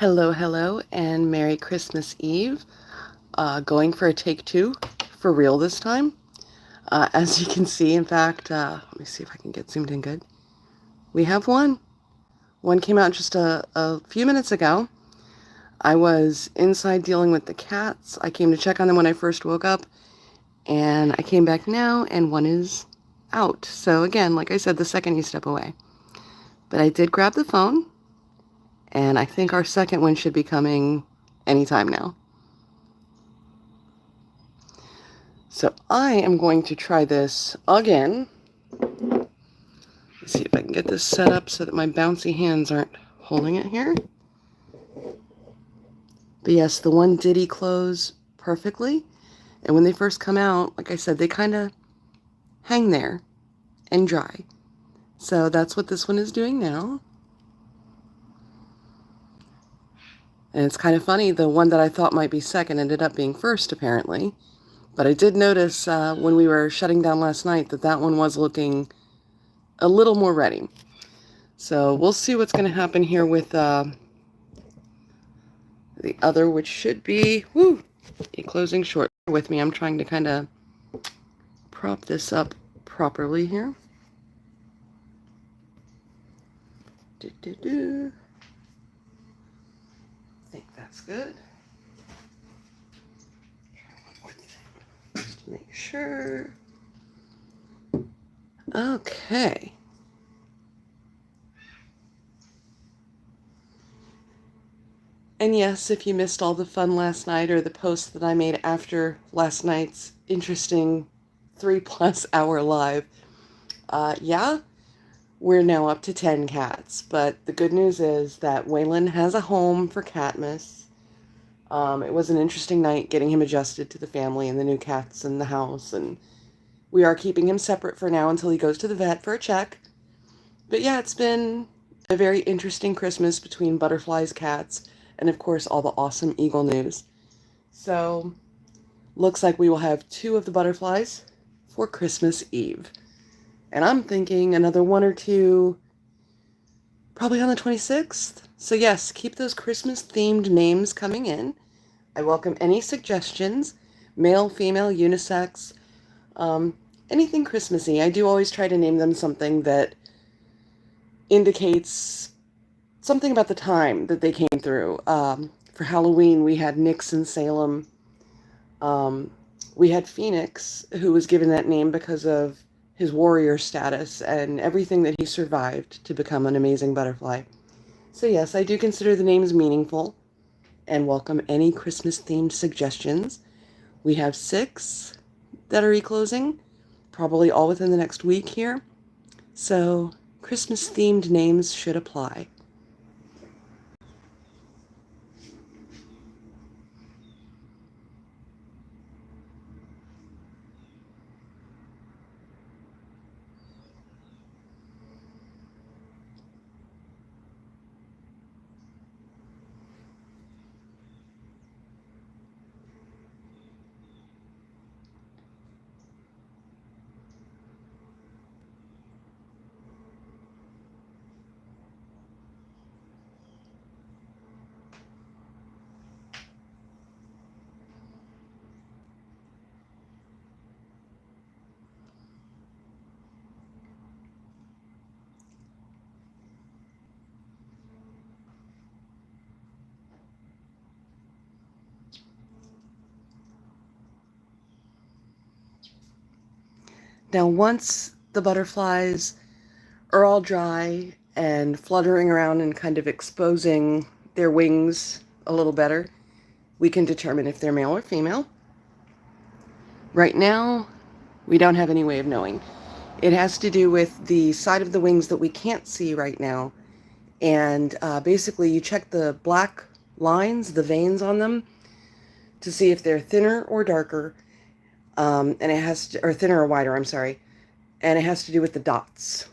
Hello, hello, and Merry Christmas Eve. Going for a take two, for real this time. As you can see, in fact, let me see if I can get zoomed in good. We have one. One came out just a few minutes ago. I was inside dealing with the cats. I came to check on them when I first woke up, and I came back now, and one is out. So again, like I said, the second you step away. But I did grab the phone, and I think our second one should be coming anytime now. So I am going to try this again. Let's see if I can get this set up so that my bouncy hands aren't holding it here. But yes, the one did eclose perfectly. And when they first come out, like I said, they kind of hang there and dry. So that's what this one is doing now. And it's kind of funny, the one that I thought might be second ended up being first, apparently. But I did notice when we were shutting down last night that that one was looking a little more ready. So we'll see what's going to happen here with the other, which should be, eclosing short. With me, I'm trying to kind of prop this up properly here. I think that's good. Just to make sure. Okay. And yes, if you missed all the fun last night or the post that I made after last night's interesting 3+ hour live, yeah, we're now up to 10 cats. But the good news is that Waylon has a home for Catmas. It was an interesting night getting him adjusted to the family and the new cats in the house, and we are keeping him separate for now until he goes to the vet for a check. But yeah, it's been a very interesting Christmas between butterflies, cats, and of course all the awesome eagle news. So, looks like we will have 2 of the butterflies for Christmas Eve. And I'm thinking another 1 or 2 probably on the 26th. So yes, keep those Christmas-themed names coming in. I welcome any suggestions, male, female, unisex, anything Christmassy. I do always try to name them something that indicates something about the time that they came through. For Halloween, we had Nyx in Salem. We had Phoenix, who was given that name because of his warrior status and everything that he survived to become an amazing butterfly. So yes, I do consider the names meaningful and welcome any Christmas-themed suggestions. We have 6 that are eclosing, probably all within the next week here. So Christmas-themed names should apply. Now, once the butterflies are all dry and fluttering around and kind of exposing their wings a little better, we can determine if they're male or female. Right now, we don't have any way of knowing. It has to do with the side of the wings that we can't see right now. And basically, you check the black lines, the veins on them, to see if they're thinner or darker. And it has to, or thinner or wider, I'm sorry. And it has to do with the dots,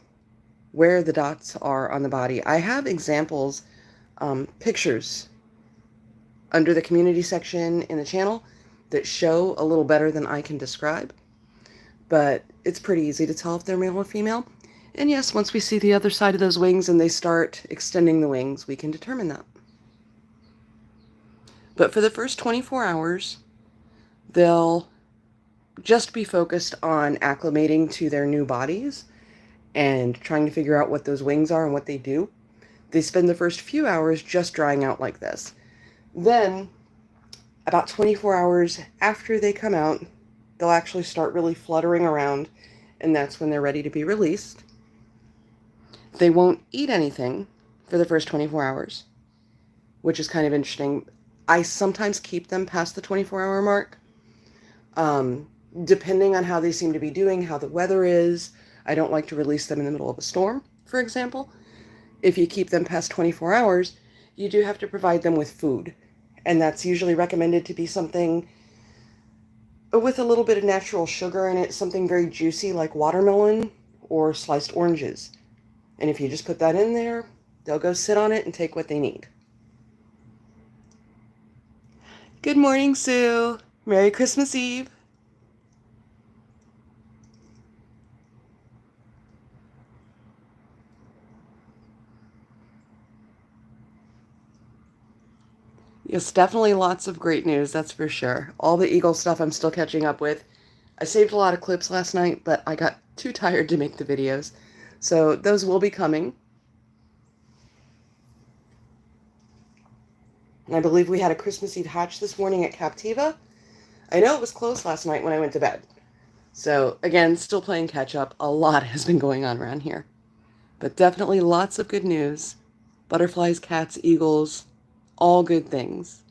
where the dots are on the body. I have examples, pictures under the community section in the channel that show a little better than I can describe. But it's pretty easy to tell if they're male or female. And yes, once we see the other side of those wings and they start extending the wings, we can determine that. But for the first 24 hours, they'll just be focused on acclimating to their new bodies and trying to figure out what those wings are and what they do. They spend the first few hours just drying out like this. Then, about 24 hours after they come out, they'll actually start really fluttering around, and that's when they're ready to be released. They won't eat anything for the first 24 hours, which is kind of interesting. I sometimes keep them past the 24-hour mark, depending on how they seem to be doing, how the weather is. I don't like to release them in the middle of a storm, for example. If you keep them past 24 hours, you do have to provide them with food. And that's usually recommended to be something with a little bit of natural sugar in it, something very juicy like watermelon or sliced oranges. And if you just put that in there, they'll go sit on it and take what they need. Good morning, Sue. Merry Christmas Eve. Yes, definitely lots of great news, that's for sure. All the Eagle stuff I'm still catching up with. I saved a lot of clips last night, but I got too tired to make the videos. So those will be coming. And I believe we had a Christmas Eve hatch this morning at Captiva. I know it was closed last night when I went to bed. So again, still playing catch up. A lot has been going on around here. But definitely lots of good news. Butterflies, cats, eagles, all good things.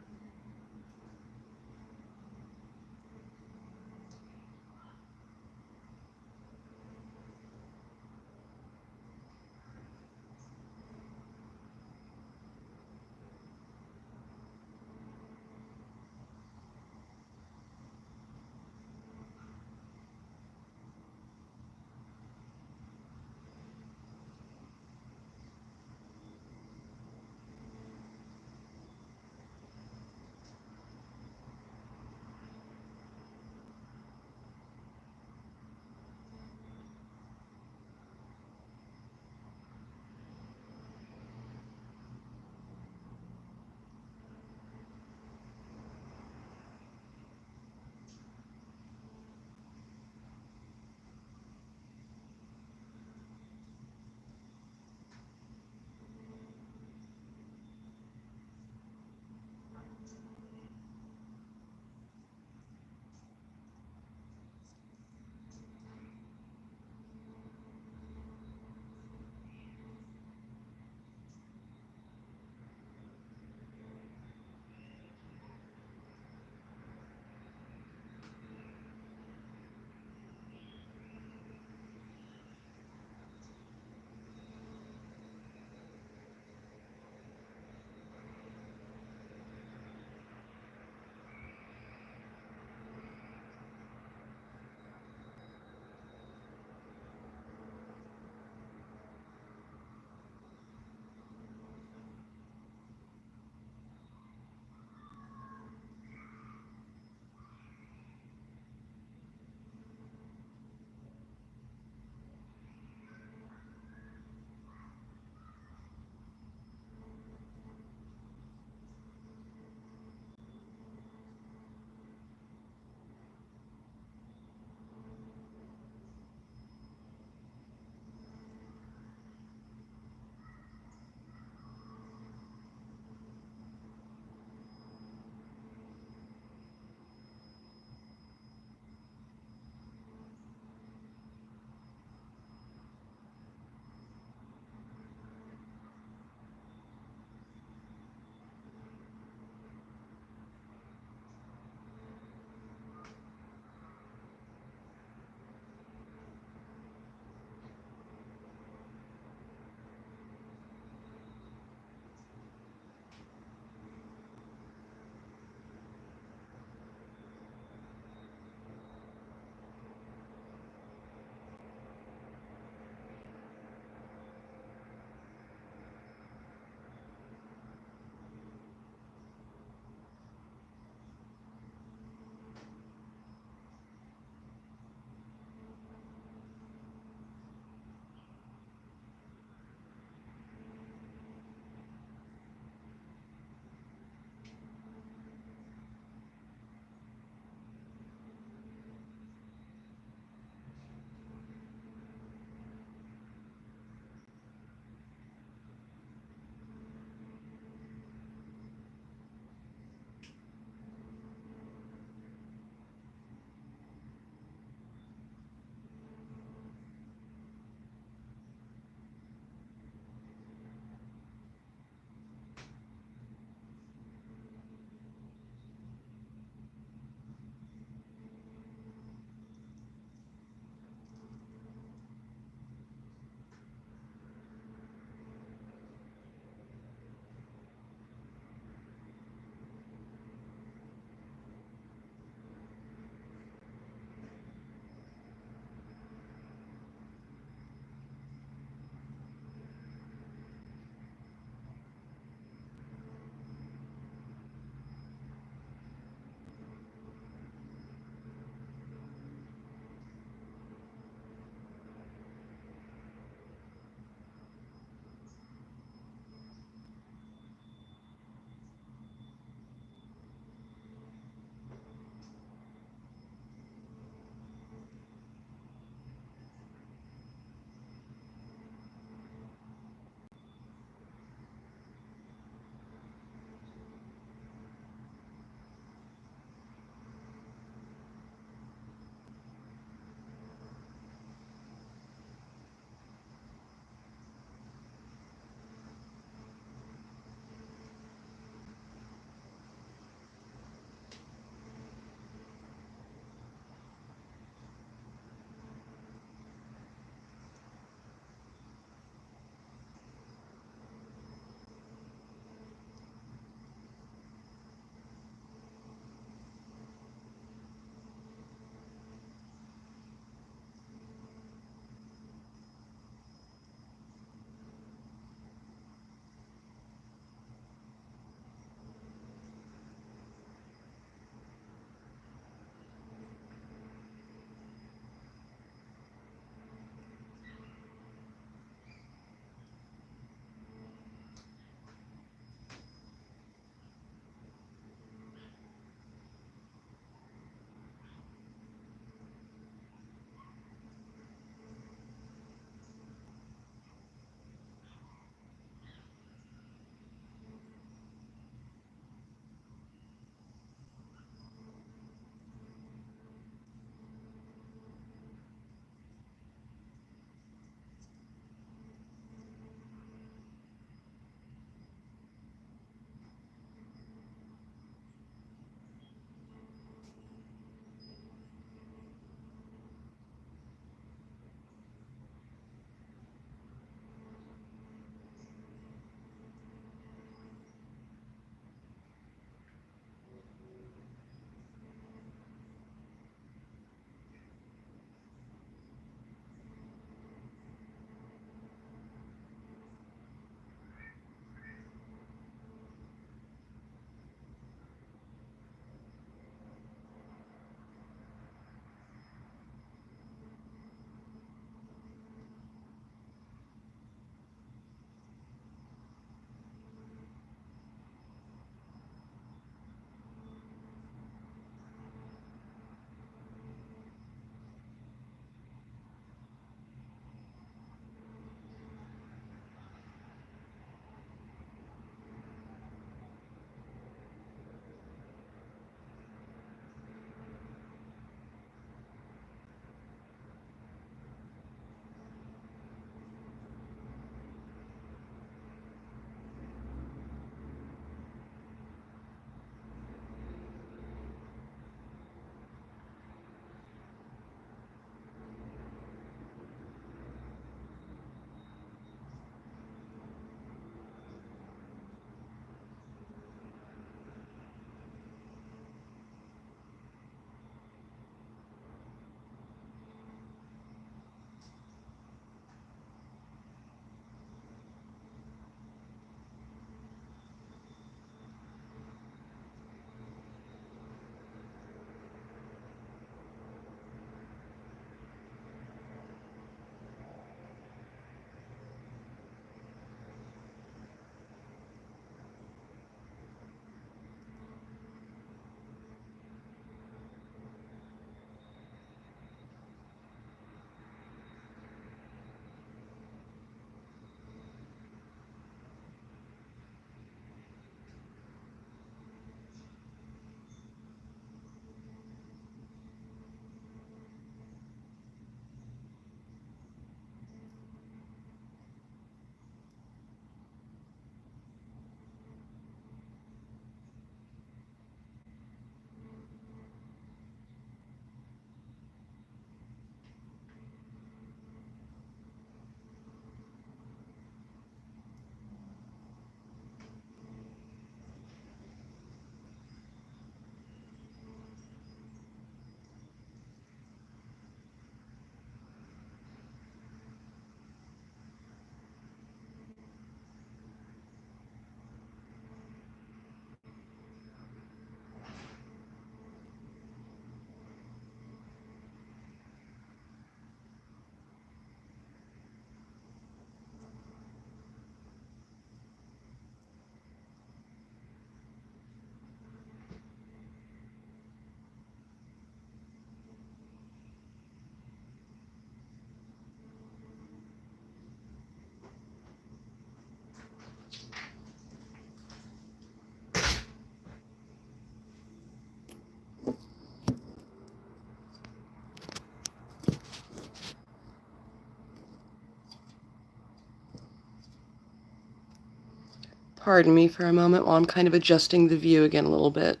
Pardon me for a moment while I'm kind of adjusting the view again a little bit.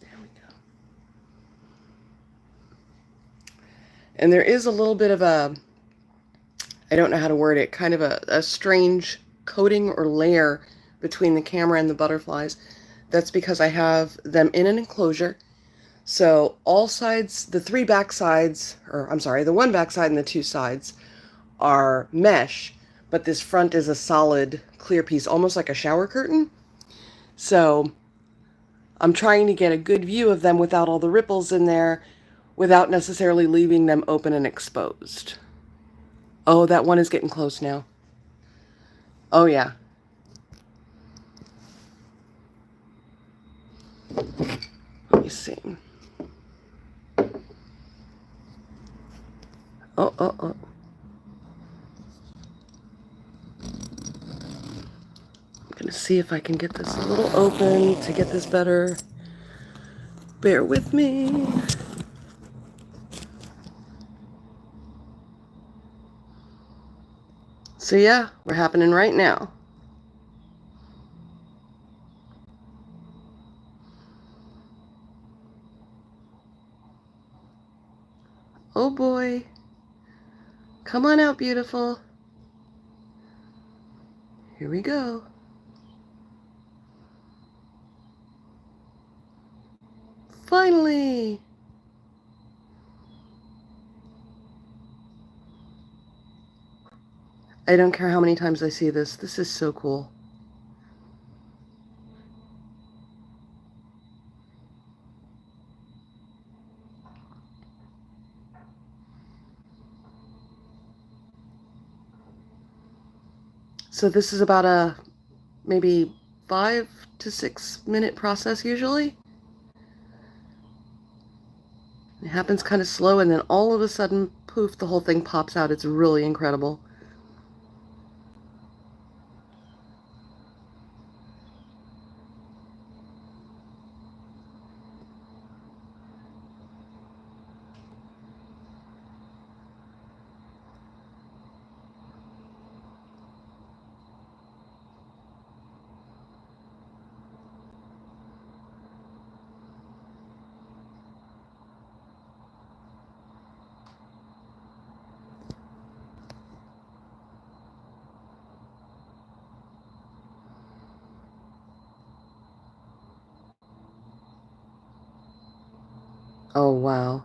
There we go. And there is a little bit of a, I don't know how to word it, kind of a strange coating or layer between the camera and the butterflies. That's because I have them in an enclosure. So all sides, the three back sides, or I'm sorry, the one back side and the two sides are mesh, but this front is a solid clear piece, almost like a shower curtain. So I'm trying to get a good view of them without all the ripples in there, without necessarily leaving them open and exposed. Oh, that one is getting close now. Oh, yeah. Let me see. Oh. I'm going to see if I can get this a little open to get this better. Bear with me. So yeah, we're happening right now. Oh boy. Come on out, beautiful. Here we go. Finally. I don't care how many times I see this. This is so cool. So this is about a maybe 5 to 6 minute process usually. It happens kind of slow, and then all of a sudden, poof, the whole thing pops out. It's really incredible. Oh, wow.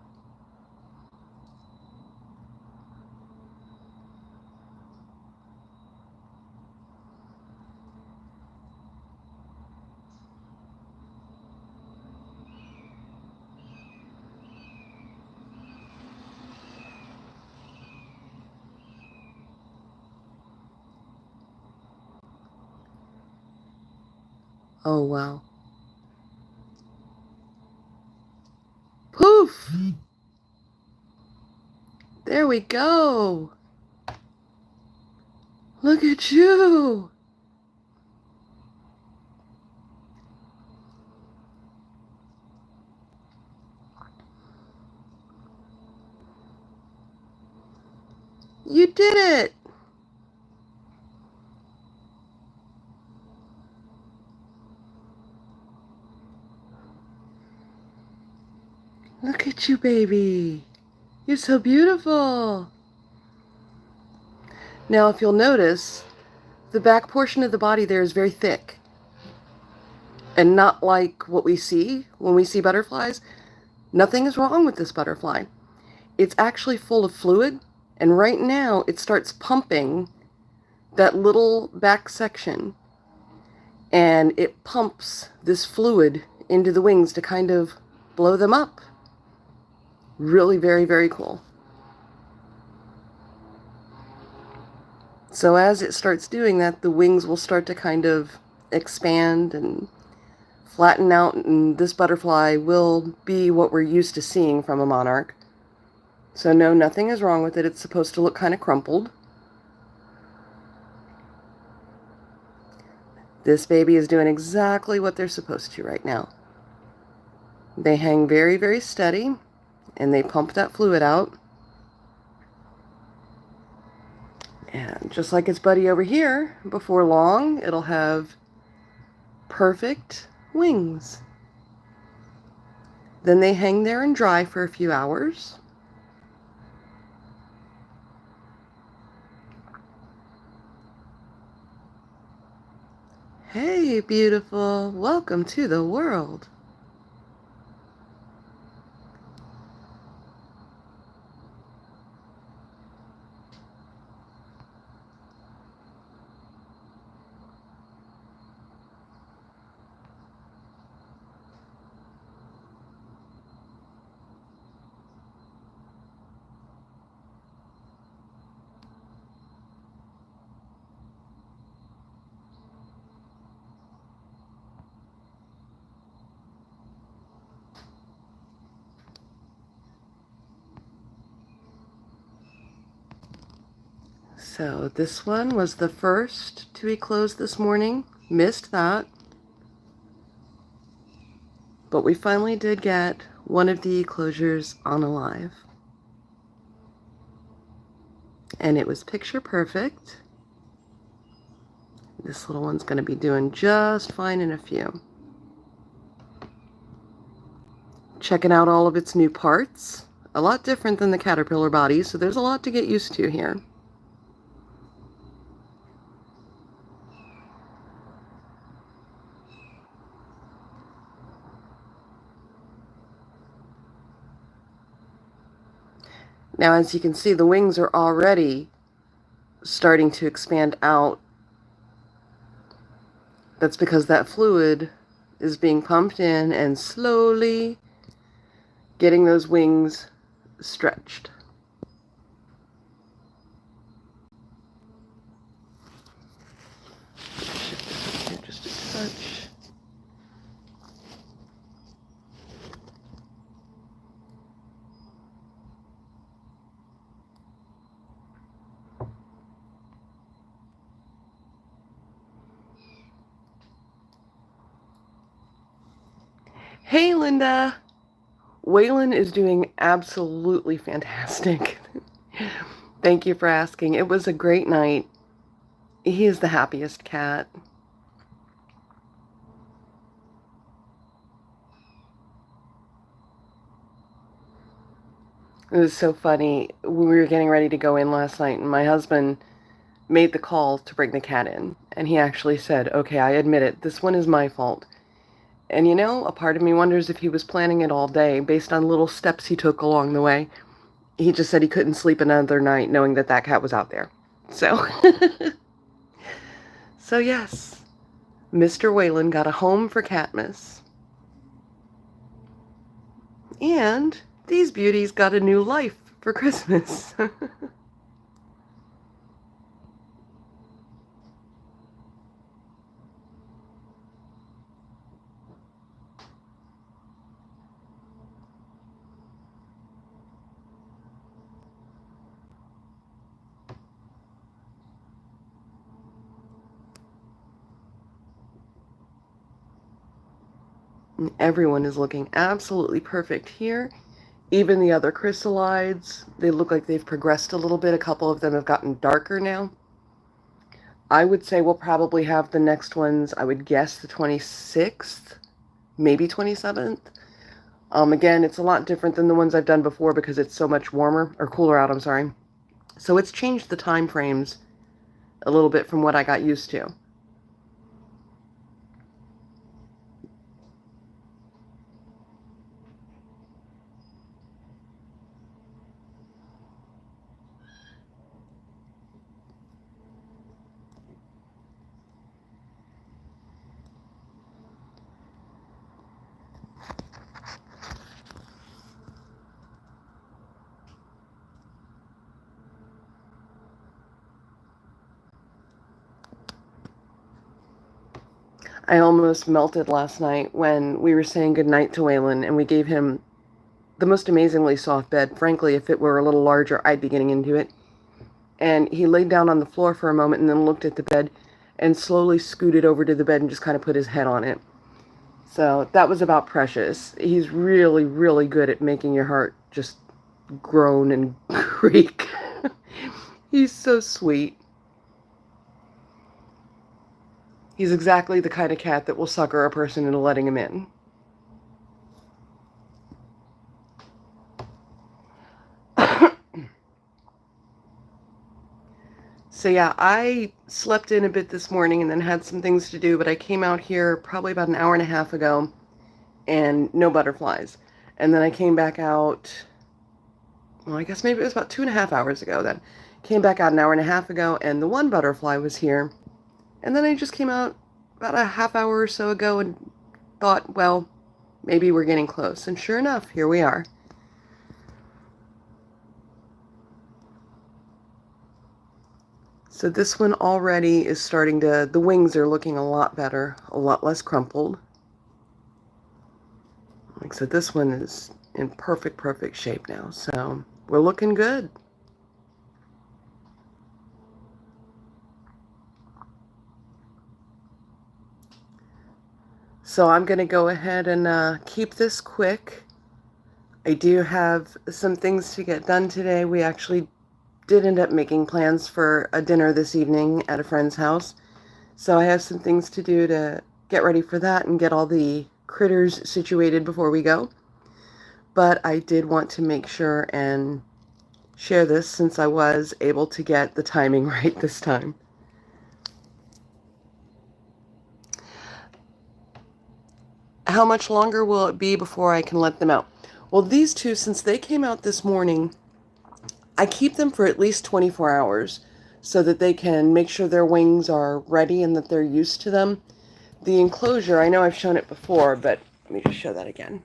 Oh, wow. Poof! There we go. Look at you. You did it. Look at you, baby. You're so beautiful. Now, if you'll notice, the back portion of the body there is very thick. And not like what we see when we see butterflies. Nothing is wrong with this butterfly. It's actually full of fluid, and right now it starts pumping that little back section, and it pumps this fluid into the wings to kind of blow them up. Really very, very cool. So as it starts doing that, the wings will start to kind of expand and flatten out, and this butterfly will be what we're used to seeing from a monarch. So no, nothing is wrong with it. It's supposed to look kind of crumpled. This baby is doing exactly what they're supposed to right now. They hang very, very steady, and they pump that fluid out. And just like its buddy over here, before long, it'll have perfect wings. Then they hang there and dry for a few hours. Hey, beautiful. Welcome to the world. So this one was the first to eclose this morning. Missed that. But we finally did get one of the eclosures on alive. And it was picture perfect. This little one's going to be doing just fine in a few. Checking out all of its new parts. A lot different than the caterpillar body, so there's a lot to get used to here. Now, as you can see, the wings are already starting to expand out. That's because that fluid is being pumped in and slowly getting those wings stretched. Shift this up here just a touch. Hey, Linda. Waylon is doing absolutely fantastic. Thank you for asking. It was a great night. He is the happiest cat. It was so funny. We were getting ready to go in last night, and my husband made the call to bring the cat in. And he actually said, okay, I admit it, this one is my fault. And you know, a part of me wonders if he was planning it all day based on little steps he took along the way. He just said he couldn't sleep another night knowing that that cat was out there. So, so yes, Mr. Whalen got a home for Catmas. And these beauties got a new life for Christmas. And everyone is looking absolutely perfect here. Even the other chrysalides, they look like they've progressed a little bit. A couple of them have gotten darker now. I would say we'll probably have the next ones, I would guess the 26th, maybe 27th. Again, it's a lot different than the ones I've done before because it's so much warmer, or cooler out, I'm sorry. So it's changed the time frames a little bit from what I got used to. I almost melted last night when we were saying goodnight to Waylon and we gave him the most amazingly soft bed. Frankly, if it were a little larger, I'd be getting into it. And he laid down on the floor for a moment and then looked at the bed and slowly scooted over to the bed and just kind of put his head on it. So that was about precious. He's really, really good at making your heart just groan and creak. He's so sweet. He's exactly the kind of cat that will sucker a person into letting him in. So yeah, I slept in a bit this morning and then had some things to do, but I came out here probably about an hour and a half ago and no butterflies. And then I came back out, well, I guess maybe it was about 2.5 hours ago then. Came back out an hour and a half ago and the one butterfly was here. And then I just came out about a half hour or so ago and thought, well, maybe we're getting close. And sure enough, here we are. So this one already is starting to, the wings are looking a lot better, a lot less crumpled. Like I said, this one is in perfect shape now. So we're looking good. So I'm going to go ahead and keep this quick. I do have some things to get done today. We actually did end up making plans for a dinner this evening at a friend's house. So I have some things to do to get ready for that and get all the critters situated before we go. But I did want to make sure and share this since I was able to get the timing right this time. How much longer will it be before I can let them out? Well, these two, since they came out this morning, I keep them for at least 24 hours so that they can make sure their wings are ready and that they're used to them. The enclosure, I know I've shown it before, but let me just show that again.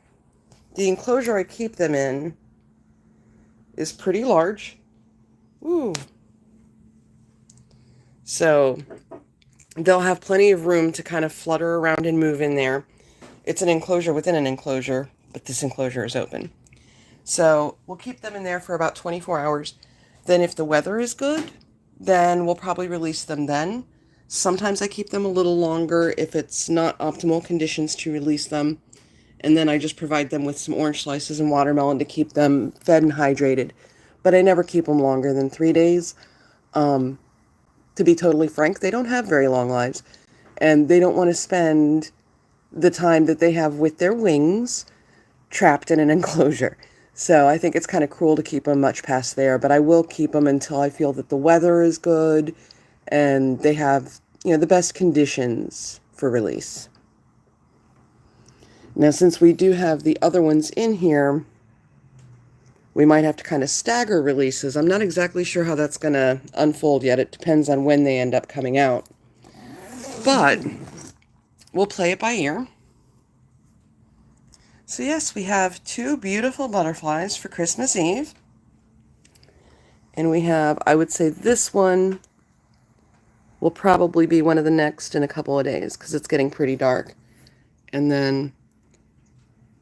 The enclosure I keep them in is pretty large. Ooh. So they'll have plenty of room to kind of flutter around and move in there. It's an enclosure within an enclosure, but this enclosure is open. So we'll keep them in there for about 24 hours. Then if the weather is good, then we'll probably release them then. Sometimes I keep them a little longer if it's not optimal conditions to release them. And then I just provide them with some orange slices and watermelon to keep them fed and hydrated. But I never keep them longer than 3 days. To be totally frank, they don't have very long lives. And they don't want to spend the time that they have with their wings trapped in an enclosure. So I think it's kind of cruel to keep them much past there, but I will keep them until I feel that the weather is good and they have, the best conditions for release. Now, since we do have the other ones in here, we might have to kind of stagger releases. I'm not exactly sure how that's going to unfold yet. It depends on when they end up coming out. But we'll play it by ear. So yes, we have 2 beautiful butterflies for Christmas Eve. And we have, I would say this one will probably be one of the next in a couple of days because it's getting pretty dark. And then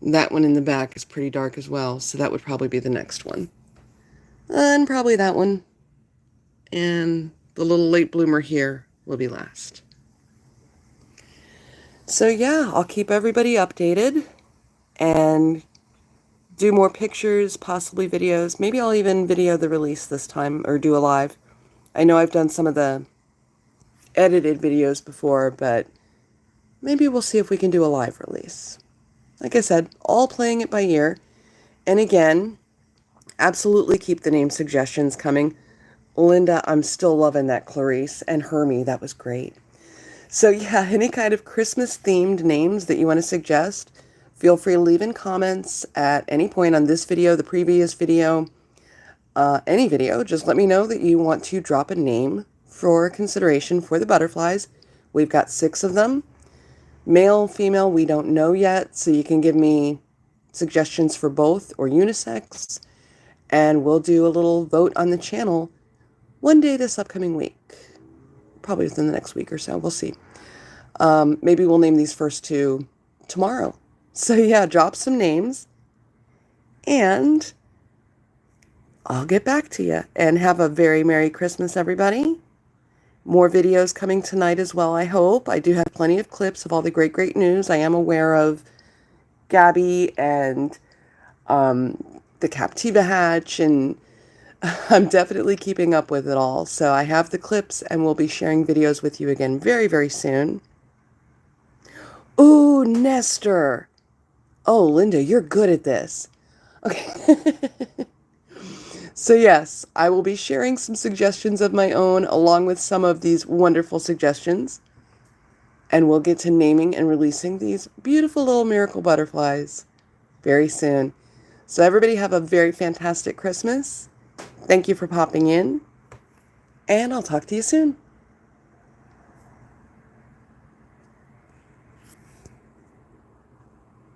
that one in the back is pretty dark as well, so that would probably be the next one. And probably that one. And the little late bloomer here will be last. So yeah, I'll keep everybody updated and do more pictures, possibly videos. Maybe I'll even video the release this time or do a live. I know I've done some of the edited videos before, but maybe we'll see if we can do a live release. Like I said, all playing it by ear. And again, absolutely keep the name suggestions coming. Linda, I'm still loving that Clarice, and Hermie, that was great. So yeah, any kind of Christmas themed names that you want to suggest, feel free to leave in comments at any point on this video, the previous video, any video. Just let me know that you want to drop a name for consideration for the butterflies. We've got 6 of them. Male, female, we don't know yet, so you can give me suggestions for both or unisex, and we'll do a little vote on the channel one day this upcoming week. Probably within the next week or so. We'll see. Maybe we'll name these first 2 tomorrow. So yeah, drop some names, and I'll get back to you. And have a very Merry Christmas, everybody. More videos coming tonight as well, I hope. I do have plenty of clips of all the great news. I am aware of Gabby and the Captiva hatch and I'm definitely keeping up with it all. So I have the clips and we'll be sharing videos with you again very, very soon. Ooh, Nestor. Oh, Linda, you're good at this. Okay. So yes, I will be sharing some suggestions of my own along with some of these wonderful suggestions. And we'll get to naming and releasing these beautiful little miracle butterflies very soon. So everybody have a very fantastic Christmas. Thank you for popping in, and I'll talk to you soon.